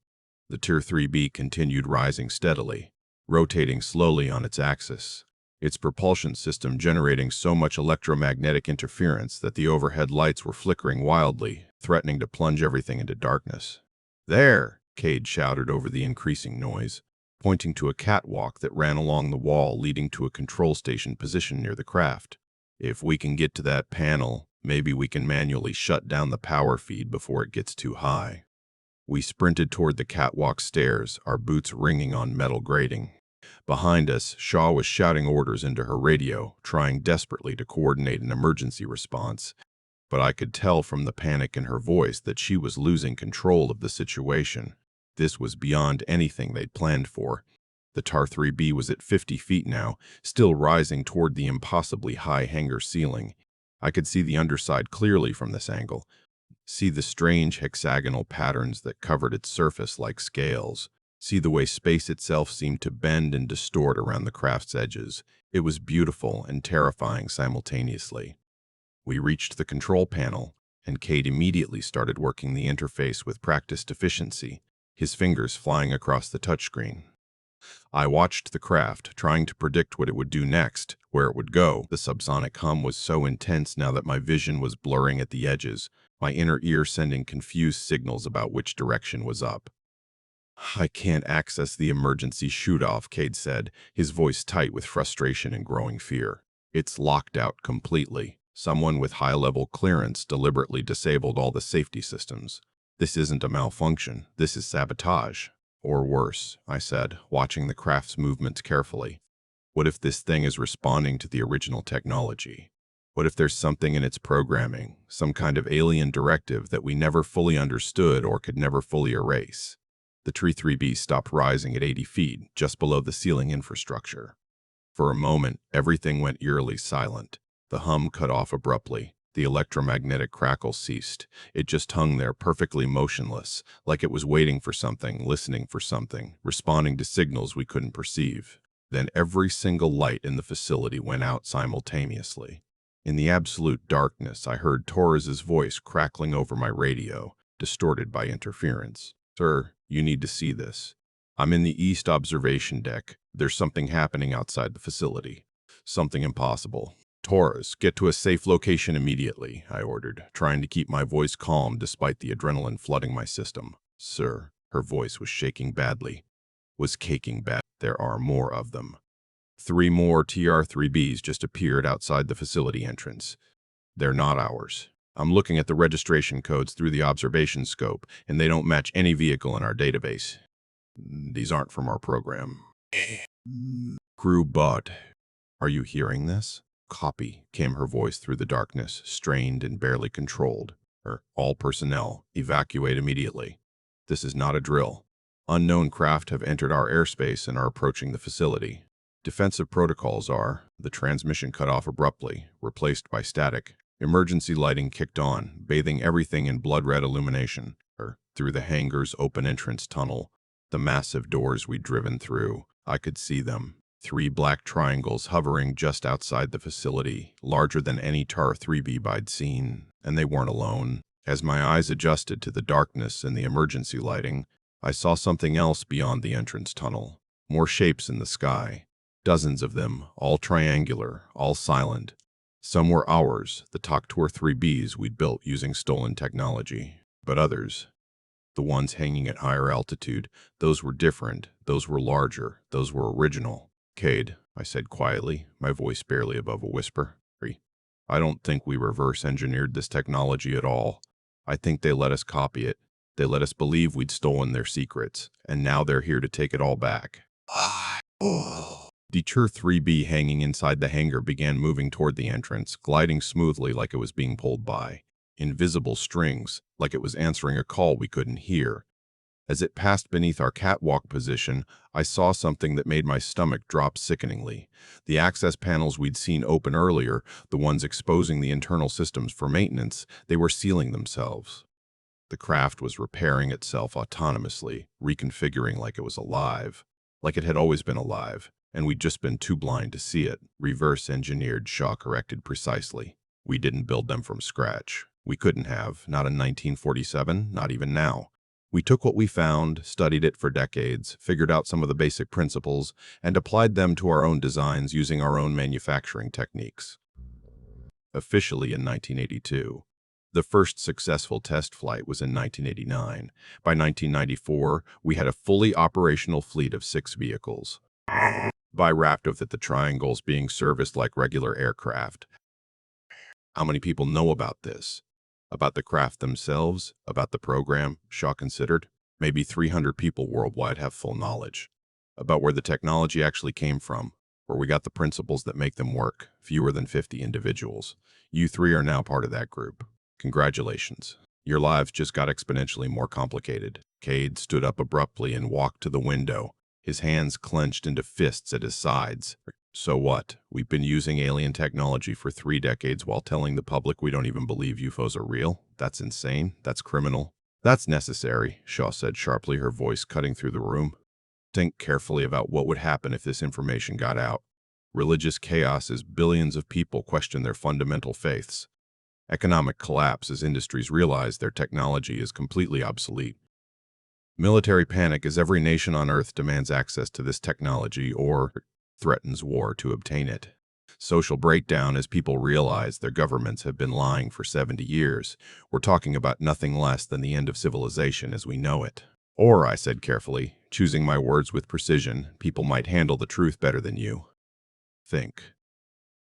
The TR-3B continued rising steadily, rotating slowly on its axis, its propulsion system generating so much electromagnetic interference that the overhead lights were flickering wildly, threatening to plunge everything into darkness. "There!" Cade shouted over the increasing noise, pointing to a catwalk that ran along the wall leading to a control station positioned near the craft. "If we can get to that panel, maybe we can manually shut down the power feed before it gets too high." We sprinted toward the catwalk stairs, our boots ringing on metal grating. Behind us, Shaw was shouting orders into her radio, trying desperately to coordinate an emergency response. But I could tell from the panic in her voice that she was losing control of the situation. This was beyond anything they'd planned for. The TR-3B was at 50 feet now, still rising toward the impossibly high hangar ceiling. I could see the underside clearly from this angle, see the strange hexagonal patterns that covered its surface like scales, see the way space itself seemed to bend and distort around the craft's edges. It was beautiful and terrifying simultaneously. We reached the control panel, and Cade immediately started working the interface with practiced efficiency, his fingers flying across the touchscreen. I watched the craft, trying to predict what it would do next, where it would go. The subsonic hum was so intense now that my vision was blurring at the edges, my inner ear sending confused signals about which direction was up. "I can't access the emergency shoot-off," Cade said, his voice tight with frustration and growing fear. "It's locked out completely. Someone with high-level clearance deliberately disabled all the safety systems. This isn't a malfunction. This is sabotage." "Or worse," I said, watching the craft's movements carefully. "What if this thing is responding to the original technology? What if there's something in its programming, some kind of alien directive that we never fully understood or could never fully erase?" The TR-3B stopped rising at 80 feet, just below the ceiling infrastructure. For a moment, everything went eerily silent. The hum cut off abruptly. The electromagnetic crackle ceased. It just hung there perfectly motionless, like it was waiting for something, listening for something, responding to signals we couldn't perceive. Then every single light in the facility went out simultaneously. In the absolute darkness, I heard Torres's voice crackling over my radio, distorted by interference. "Sir, you need to see this. I'm in the east observation deck. There's something happening outside the facility. Something impossible. Torres, get to a safe location immediately," I ordered, trying to keep my voice calm despite the adrenaline flooding my system. "Sir," her voice was shaking badly. Was caking bad. "There are more of them. 3 more TR-3Bs just appeared outside the facility entrance. They're not ours. I'm looking at the registration codes through the observation scope, and they don't match any vehicle in our database. These aren't from our program." "Crew Bud, are you hearing this?" Copy, came her voice through the darkness, strained and barely controlled. All personnel, evacuate immediately. This is not a drill. Unknown craft have entered our airspace and are approaching the facility. Defensive protocols are, the transmission cut off abruptly, replaced by static. Emergency lighting kicked on, bathing everything in blood-red illumination. Through the hangar's open entrance tunnel, the massive doors we'd driven through, I could see them. 3 black triangles hovering just outside the facility, larger than any TR-3B I'd seen, and they weren't alone. As my eyes adjusted to the darkness and the emergency lighting, I saw something else beyond the entrance tunnel. More shapes in the sky. Dozens of them, all triangular, all silent. Some were ours, the TR-3Bs we'd built using stolen technology. But others, the ones hanging at higher altitude, those were different, those were larger, those were original. Cade, I said quietly, my voice barely above a whisper. I don't think we reverse-engineered this technology at all. I think they let us copy it. They let us believe we'd stolen their secrets, and now they're here to take it all back. The TR-3B hanging inside the hangar began moving toward the entrance, gliding smoothly like it was being pulled by invisible strings, like it was answering a call we couldn't hear. As it passed beneath our catwalk position, I saw something that made my stomach drop sickeningly. The access panels we'd seen open earlier, the ones exposing the internal systems for maintenance, they were sealing themselves. The craft was repairing itself autonomously, reconfiguring like it was alive, like it had always been alive, and we'd just been too blind to see it. Reverse-engineered, Shaw corrected precisely. We didn't build them from scratch. We couldn't have, not in 1947, not even now. We took what we found, studied it for decades, figured out some of the basic principles, and applied them to our own designs using our own manufacturing techniques. Officially in 1982. The first successful test flight was in 1989. By 1994, we had a fully operational fleet of 6 vehicles. By wrapped with it, the triangles being serviced like regular aircraft. How many people know about this? About the craft themselves? About the program? Shaw considered. Maybe 300 people worldwide have full knowledge. About where the technology actually came from, where we got the principles that make them work. Fewer than 50 individuals. You 3 are now part of that group. Congratulations. Your lives just got exponentially more complicated. Cade stood up abruptly and walked to the window, his hands clenched into fists at his sides. So what? We've been using alien technology for 3 decades while telling the public we don't even believe UFOs are real? That's insane. That's criminal. That's necessary, Shaw said sharply, her voice cutting through the room. Think carefully about what would happen if this information got out. Religious chaos as billions of people question their fundamental faiths. Economic collapse as industries realize their technology is completely obsolete. Military panic as every nation on Earth demands access to this technology or threatens war to obtain it. Social breakdown as people realize their governments have been lying for 70 years. We're talking about nothing less than the end of civilization as we know it. Or, I said carefully, choosing my words with precision, people might handle the truth better than you. Think.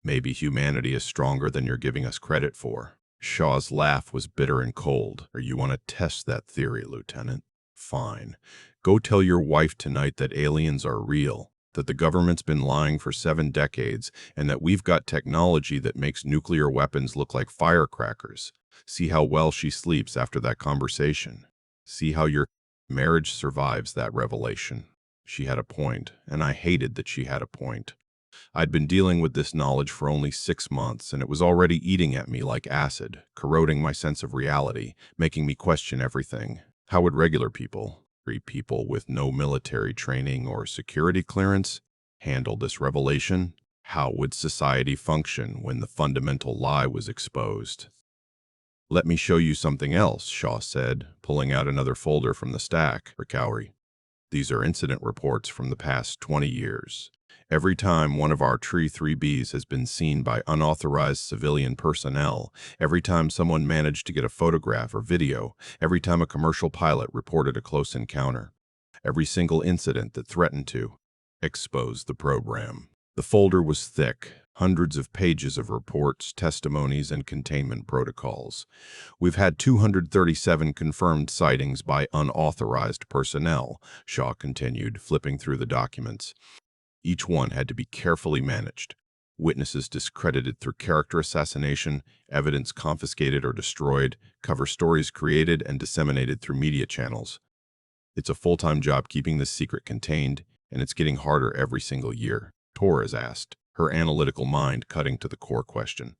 Maybe humanity is stronger than you're giving us credit for. Shaw's laugh was bitter and cold. Or you want to test that theory, Lieutenant? Fine. Go tell your wife tonight that aliens are real, that the government's been lying for 7 decades, and that we've got technology that makes nuclear weapons look like firecrackers. See how well she sleeps after that conversation. See how your marriage survives that revelation. She had a point, and I hated that she had a point. I'd been dealing with this knowledge for only 6 months, and it was already eating at me like acid, corroding my sense of reality, making me question everything. How would regular people, people with no military training or security clearance, handle this revelation? How would society function when the fundamental lie was exposed? Let me show you something else, Shaw said, pulling out another folder from the stack. Recovery. These are incident reports from the past 20 years. Every time one of our TR-3Bs has been seen by unauthorized civilian personnel, every time someone managed to get a photograph or video, every time a commercial pilot reported a close encounter, every single incident that threatened to expose the program. The folder was thick, hundreds of pages of reports, testimonies, and containment protocols. We've had 237 confirmed sightings by unauthorized personnel, Shaw continued, flipping through the documents. Each one had to be carefully managed. witnesses discredited through character assassination, evidence confiscated or destroyed, cover stories created and disseminated through media channels. It's a full-time job keeping this secret contained, and it's getting harder every single year, Torres asked, her analytical mind cutting to the core question.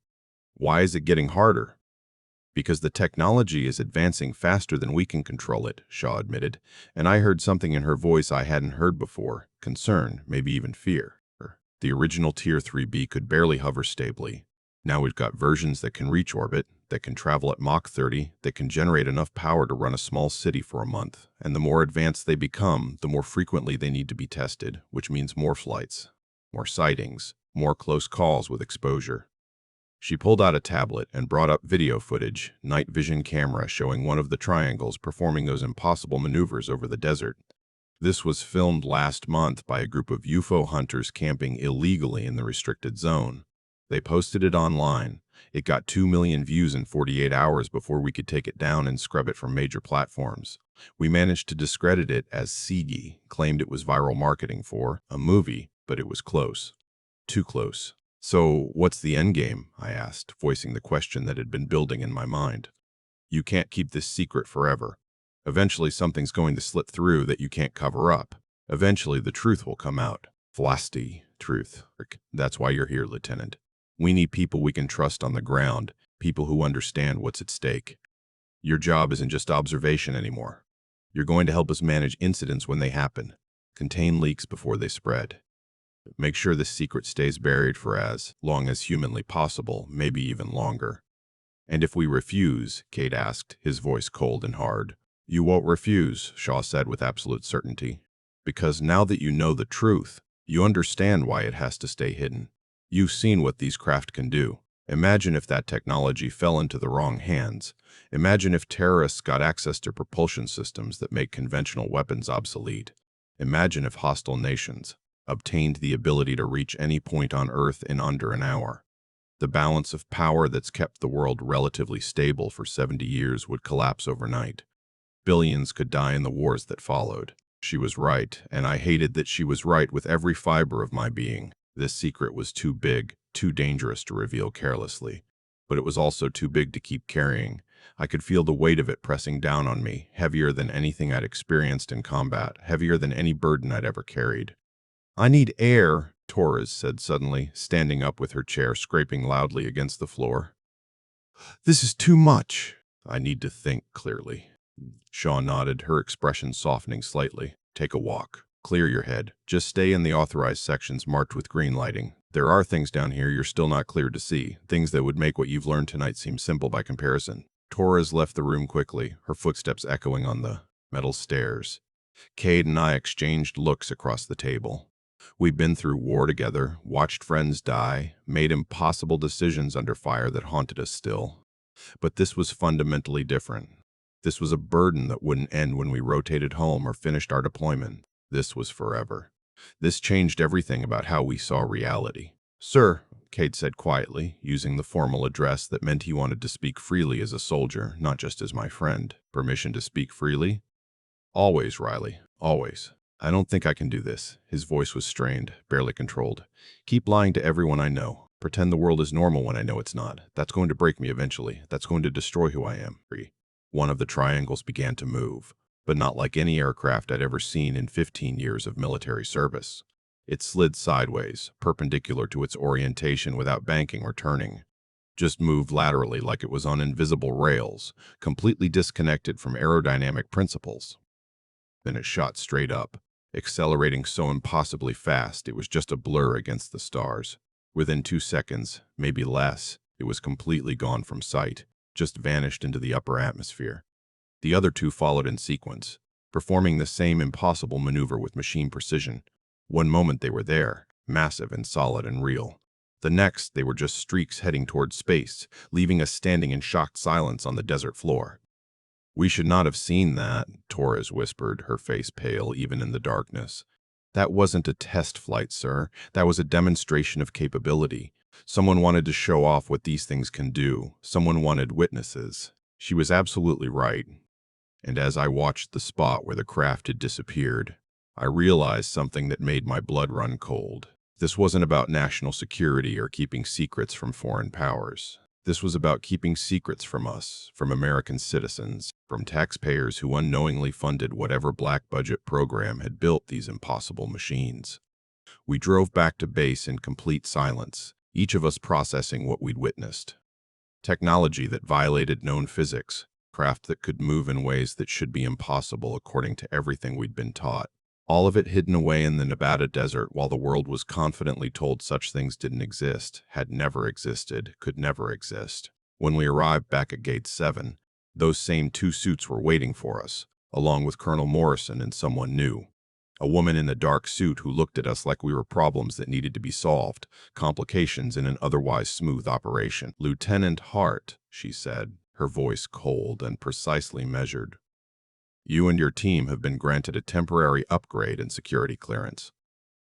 Why is it getting harder? Because the technology is advancing faster than we can control it, Shaw admitted, and I heard something in her voice I hadn't heard before, concern, maybe even fear. The original TR-3B could barely hover stably. Now we've got versions that can reach orbit, that can travel at Mach 30, that can generate enough power to run a small city for a month. And the more advanced they become, the more frequently they need to be tested, which means more flights, more sightings, more close calls with exposure. She pulled out a tablet and brought up video footage, night vision camera showing one of the triangles performing those impossible maneuvers over the desert. This was filmed last month by a group of UFO hunters camping illegally in the restricted zone. They posted it online. It got 2 million views in 48 hours before we could take it down and scrub it from major platforms. We managed to discredit it as CG, claimed it was viral marketing for a movie, but it was close. Too close. So, what's the endgame? I asked, voicing the question that had been building in my mind. You can't keep this secret forever. Eventually something's going to slip through that you can't cover up. Eventually the truth will come out. Vlasti, truth. That's why you're here, Lieutenant. We need people we can trust on the ground, people who understand what's at stake. Your job isn't just observation anymore. You're going to help us manage incidents when they happen, contain leaks before they spread. Make sure this secret stays buried for as long as humanly possible, maybe even longer. And if we refuse, Kate asked, his voice cold and hard. You won't refuse, Shaw said with absolute certainty. Because now that you know the truth, you understand why it has to stay hidden. You've seen what these craft can do. Imagine if that technology fell into the wrong hands. Imagine if terrorists got access to propulsion systems that make conventional weapons obsolete. Imagine if hostile nations obtained the ability to reach any point on Earth in under an hour. The balance of power that's kept the world relatively stable for 70 years would collapse overnight. Billions could die in the wars that followed. She was right, and I hated that she was right with every fiber of my being. This secret was too big, too dangerous to reveal carelessly. But it was also too big to keep carrying. I could feel the weight of it pressing down on me, heavier than anything I'd experienced in combat, heavier than any burden I'd ever carried. I need air, Torres said suddenly, standing up with her chair scraping loudly against the floor. This is too much. I need to think clearly. Shaw nodded, her expression softening slightly. Take a walk. Clear your head. Just stay in the authorized sections marked with green lighting. There are things down here you're still not cleared to see, things that would make what you've learned tonight seem simple by comparison. Torres left the room quickly, her footsteps echoing on the metal stairs. Cade and I exchanged looks across the table. We'd been through war together, watched friends die, made impossible decisions under fire that haunted us still. But this was fundamentally different. This was a burden that wouldn't end when we rotated home or finished our deployment. This was forever. This changed everything about how we saw reality. Sir, Cade said quietly, using the formal address that meant he wanted to speak freely as a soldier, not just as my friend. Permission to speak freely? Always, Riley, always. I don't think I can do this. His voice was strained, barely controlled. Keep lying to everyone I know. Pretend the world is normal when I know it's not. That's going to break me eventually. That's going to destroy who I am. One of the triangles began to move, but not like any aircraft I'd ever seen in 15 years of military service. It slid sideways, perpendicular to its orientation without banking or turning. Just moved laterally like it was on invisible rails, completely disconnected from aerodynamic principles. Then it shot straight up, accelerating so impossibly fast it was just a blur against the stars. Within 2 seconds, maybe less, it was completely gone from sight, just vanished into the upper atmosphere. The other two followed in sequence, performing the same impossible maneuver with machine precision. One moment they were there, massive and solid and real. The next, they were just streaks heading towards space, leaving us standing in shocked silence on the desert floor. We should not have seen that, Torres whispered, her face pale even in the darkness. That wasn't a test flight, sir. That was a demonstration of capability. Someone wanted to show off what these things can do. Someone wanted witnesses. She was absolutely right. And as I watched the spot where the craft had disappeared, I realized something that made my blood run cold. This wasn't about national security or keeping secrets from foreign powers. This was about keeping secrets from us, from American citizens, from taxpayers who unknowingly funded whatever black budget program had built these impossible machines. We drove back to base in complete silence, each of us processing what we'd witnessed. Technology that violated known physics, craft that could move in ways that should be impossible according to everything we'd been taught. All of it hidden away in the Nevada desert while the world was confidently told such things didn't exist, had never existed, could never exist. When we arrived back at Gate 7, those same two suits were waiting for us, along with Colonel Morrison and someone new. A woman in a dark suit who looked at us like we were problems that needed to be solved, complications in an otherwise smooth operation. "Lieutenant Hart," she said, her voice cold and precisely measured. "You and your team have been granted a temporary upgrade in security clearance.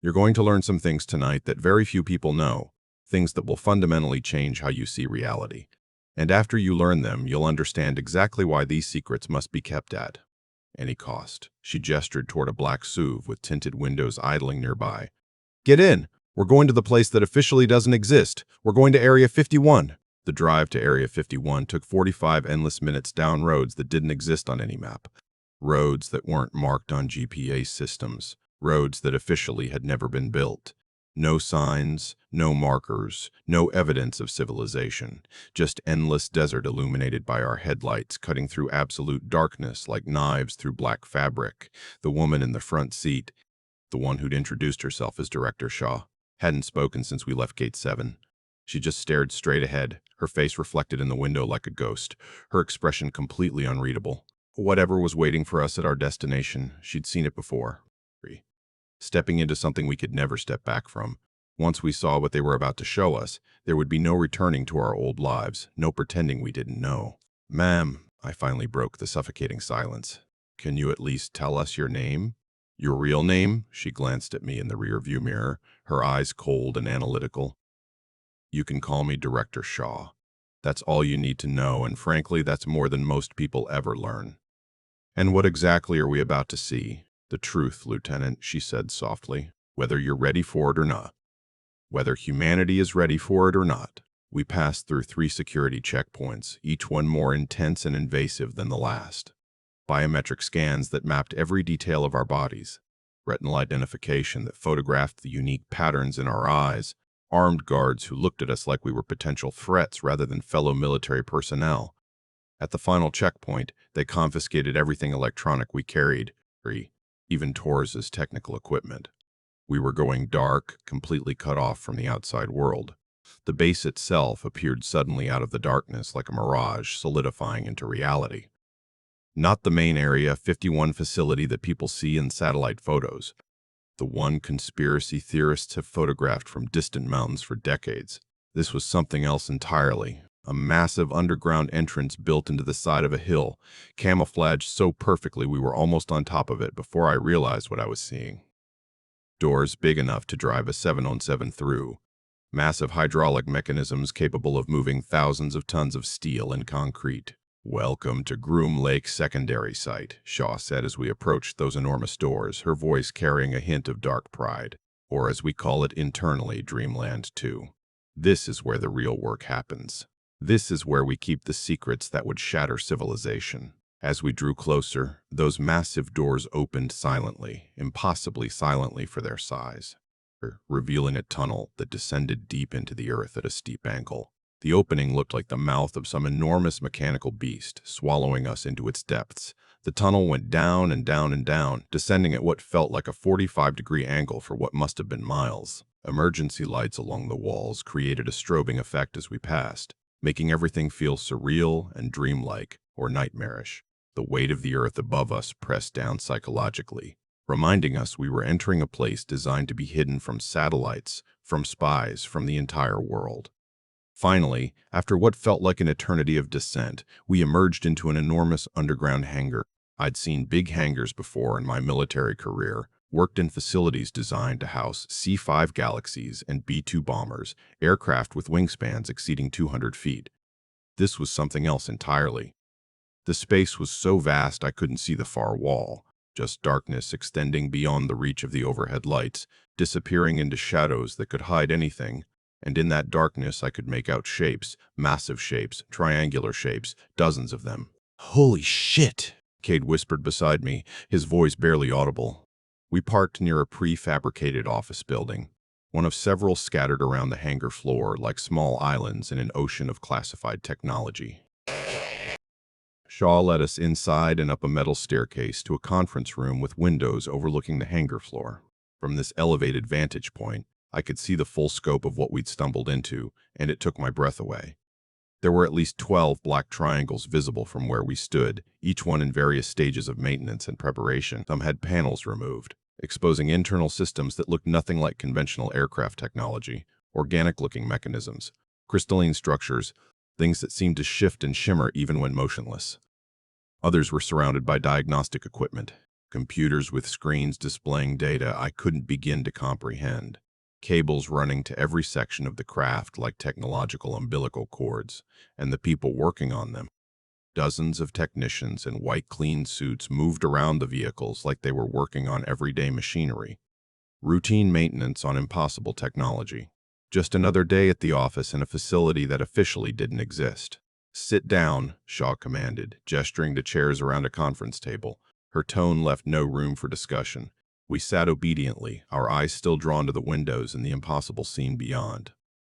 You're going to learn some things tonight that very few people know, things that will fundamentally change how you see reality. And after you learn them, you'll understand exactly why these secrets must be kept at any cost." She gestured toward a black SUV with tinted windows idling nearby. "Get in! We're going to the place that officially doesn't exist. We're going to Area 51. The drive to Area 51 took 45 endless minutes down roads that didn't exist on any map. Roads that weren't marked on GPS systems. Roads that officially had never been built. No signs, no markers, no evidence of civilization. Just endless desert illuminated by our headlights, cutting through absolute darkness like knives through black fabric. The woman in the front seat, the one who'd introduced herself as Director Shaw, hadn't spoken since we left Gate 7. She just stared straight ahead, her face reflected in the window like a ghost, her expression completely unreadable. Whatever was waiting for us at our destination, she'd seen it before. Stepping into something we could never step back from. Once we saw what they were about to show us, there would be no returning to our old lives, no pretending we didn't know. "Ma'am," I finally broke the suffocating silence. "Can you at least tell us your name?" "Your real name?" She glanced at me in the rearview mirror, her eyes cold and analytical. "You can call me Director Shaw. That's all you need to know, and frankly, that's more than most people ever learn." "And what exactly are we about to see?" "The truth, Lieutenant," she said softly, "whether you're ready for it or not. Whether humanity is ready for it or not." We passed through 3 security checkpoints, each one more intense and invasive than the last. Biometric scans that mapped every detail of our bodies. Retinal identification that photographed the unique patterns in our eyes. Armed guards who looked at us like we were potential threats rather than fellow military personnel. At the final checkpoint, they confiscated everything electronic we carried, even Torres's technical equipment. We were going dark, completely cut off from the outside world. The base itself appeared suddenly out of the darkness like a mirage, solidifying into reality. Not the main Area 51 facility that people see in satellite photos. The one conspiracy theorists have photographed from distant mountains for decades. This was something else entirely. A massive underground entrance built into the side of a hill, camouflaged so perfectly we were almost on top of it before I realized what I was seeing. Doors big enough to drive a 707 through. Massive hydraulic mechanisms capable of moving thousands of tons of steel and concrete. "Welcome to Groom Lake Secondary Site," Shaw said as we approached those enormous doors, her voice carrying a hint of dark pride. Or as we call it internally, Dreamland 2. "This is where the real work happens. This is where we keep the secrets that would shatter civilization." As we drew closer, those massive doors opened silently, impossibly silently for their size, revealing a tunnel that descended deep into the earth at a steep angle. The opening looked like the mouth of some enormous mechanical beast, swallowing us into its depths. The tunnel went down and down and down, descending at what felt like a 45-degree angle for what must have been miles. Emergency lights along the walls created a strobing effect as we passed, making everything feel surreal and dreamlike, or nightmarish. The weight of the earth above us pressed down psychologically, reminding us we were entering a place designed to be hidden from satellites, from spies, from the entire world. Finally, after what felt like an eternity of descent, we emerged into an enormous underground hangar. I'd seen big hangars before in my military career, worked in facilities designed to house C-5 Galaxies and B-2 bombers, aircraft with wingspans exceeding 200 feet. This was something else entirely. The space was so vast I couldn't see the far wall. just darkness extending beyond the reach of the overhead lights, disappearing into shadows that could hide anything. And in that darkness I could make out shapes, massive shapes, triangular shapes, dozens of them. "Holy shit!" Cade whispered beside me, his voice barely audible. We parked near a prefabricated office building, one of several scattered around the hangar floor like small islands in an ocean of classified technology. Shaw led us inside and up a metal staircase to a conference room with windows overlooking the hangar floor. From this elevated vantage point, I could see the full scope of what we'd stumbled into, and it took my breath away. There were at least 12 black triangles visible from where we stood, each one in various stages of maintenance and preparation. Some had panels removed, exposing internal systems that looked nothing like conventional aircraft technology, organic-looking mechanisms, crystalline structures, things that seemed to shift and shimmer even when motionless. Others were surrounded by diagnostic equipment, computers with screens displaying data I couldn't begin to comprehend, cables running to every section of the craft like technological umbilical cords, and the people working on them. Dozens of technicians in white clean suits moved around the vehicles like they were working on everyday machinery. Routine maintenance on impossible technology. Just another day at the office in a facility that officially didn't exist. "Sit down," Shaw commanded, gesturing to chairs around a conference table. Her tone left no room for discussion. We sat obediently, our eyes still drawn to the windows and the impossible scene beyond.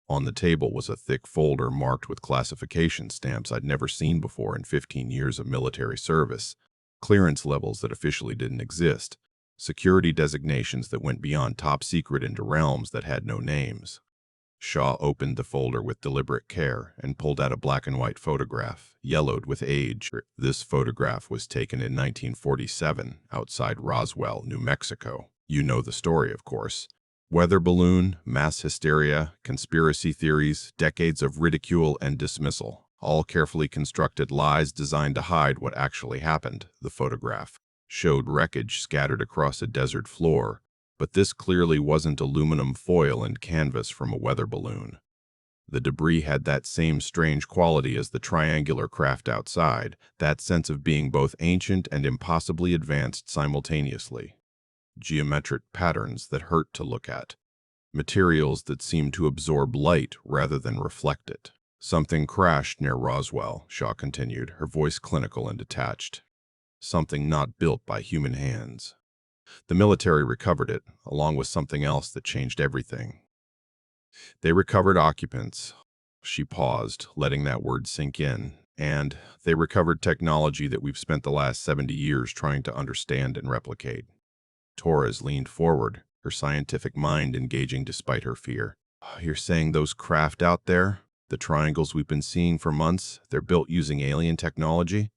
On the table was a thick folder marked with classification stamps I'd never seen before in 15 years of military service, clearance levels that officially didn't exist, security designations that went beyond top secret into realms that had no names. Shaw opened the folder with deliberate care and pulled out a black and white photograph, yellowed with age. This photograph was taken in 1947 outside Roswell, New Mexico. You know the story, of course. Weather balloon, mass hysteria, conspiracy theories, decades of ridicule and dismissal, all carefully constructed lies designed to hide what actually happened. The photograph showed wreckage scattered across a desert floor, but this clearly wasn't aluminum foil and canvas from a weather balloon. The debris had that same strange quality as the triangular craft outside, that sense of being both ancient and impossibly advanced simultaneously. Geometric patterns that hurt to look at. Materials that seemed to absorb light rather than reflect it. "Something crashed near Roswell," Shaw continued, her voice clinical and detached. "Something not built by human hands. The military recovered it, along with something else that changed everything. They recovered occupants." She paused, letting that word sink in. "And they recovered technology that we've spent the last 70 years trying to understand and replicate." Torres leaned forward, her scientific mind engaging despite her fear. "You're saying those craft out there, the triangles we've been seeing for months, they're built using alien technology?"